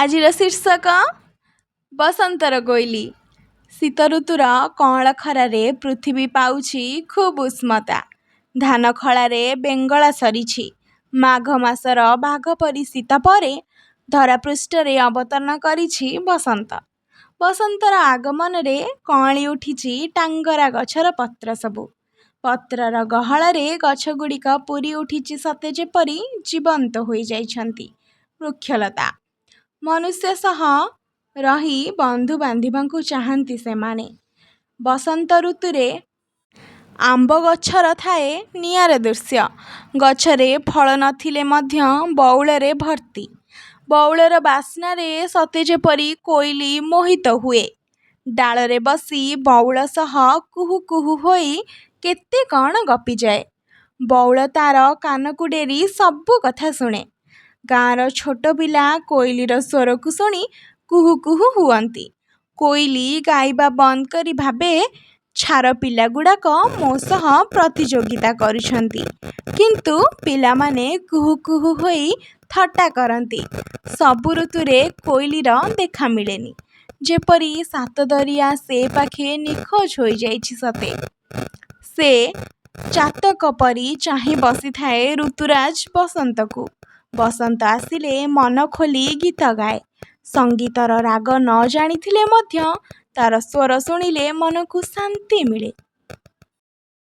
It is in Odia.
ଆଜିର ଶୀର୍ଷକ ବସନ୍ତର କୋଇଲି। ଶୀତ ଋତୁର କଅଁଳ ଖରାରେ ପୃଥିବୀ ପାଉଛି ଖୁବ୍ ଉଷ୍ମତା। ଧାନ ଖଳାରେ ବେଙ୍ଗଳା ସରିଛି। ମାଘ ମାସର ବାଘ ପରି ଶୀତ ପରେ ଧରାପୃଷ୍ଠରେ ଅବତରଣ କରିଛି ବସନ୍ତ। ବସନ୍ତର ଆଗମନରେ କଅଁଳି ଉଠିଛି ଟାଙ୍ଗରା ଗଛର ପତ୍ର ସବୁ। ପତ୍ରର ଗହଳରେ ଗଛଗୁଡ଼ିକ ପୂରି ଉଠିଛି ସତେ ଯେପରି ଜୀବନ୍ତ ହୋଇଯାଇଛନ୍ତି ବୃକ୍ଷଲତା। ମନୁଷ୍ୟ ସହ ରହି ବନ୍ଧୁ ବାନ୍ଧିବାକୁ ଚାହାନ୍ତି ସେମାନେ। ବସନ୍ତ ଋତୁରେ ଆମ୍ବ ଗଛର ଥାଏ ନିଆରା ଦୃଶ୍ୟ। ଗଛରେ ଫଳ ନଥିଲେ ମଧ୍ୟ ବଉଳରେ ଭର୍ତ୍ତି। ବଉଳର ବାସ୍ନାରେ ସତେ ଯେପରି କୋଇଲି ମୋହିତ ହୁଏ। ଡାଳରେ ବସି ବଉଳ ସହ କୁହୁ କୁହୁ ହୋଇ କେତେ କ'ଣ ଗପିଯାଏ। ବଉଳ ତା'ର କାନକୁ ଡେରି ସବୁ କଥା ଶୁଣେ। ଗାଁର ଛୋଟ ପିଲା କୋଇଲିର ସ୍ୱରକୁ ଶୁଣି କୁହୁ କୁହୁ ହୁଅନ୍ତି। କୋଇଲି ଗାଇବା ବନ୍ଦ କରି ଭାବେ, ଛାର ପିଲାଗୁଡ଼ାକ ମୋ ସହ ପ୍ରତିଯୋଗିତା କରୁଛନ୍ତି। କିନ୍ତୁ ପିଲାମାନେ କୁହୁ କୁହୁ ହୋଇ ଥଟ୍ଟା କରନ୍ତି। ସବୁ ଋତୁରେ କୋଇଲିର ଦେଖା ମିଳେନି। ଯେପରି ସାତଦରିଆ ସେ ପାଖେ ନିଖୋଜ ହୋଇଯାଇଛି ସତେ। ସେ ଚାତକ ପରି ଚାହିଁ ବସିଥାଏ ଋତୁରାଜ ବସନ୍ତକୁ। ବସନ୍ତ ଆସିଲେ ମନ ଖୋଲି ଗୀତ ଗାଏ। ସଙ୍ଗୀତର ରାଗ ନ ଜାଣିଥିଲେ ମଧ୍ୟ ତା'ର ସ୍ୱର ଶୁଣିଲେ ମନକୁ ଶାନ୍ତି ମିଳେ।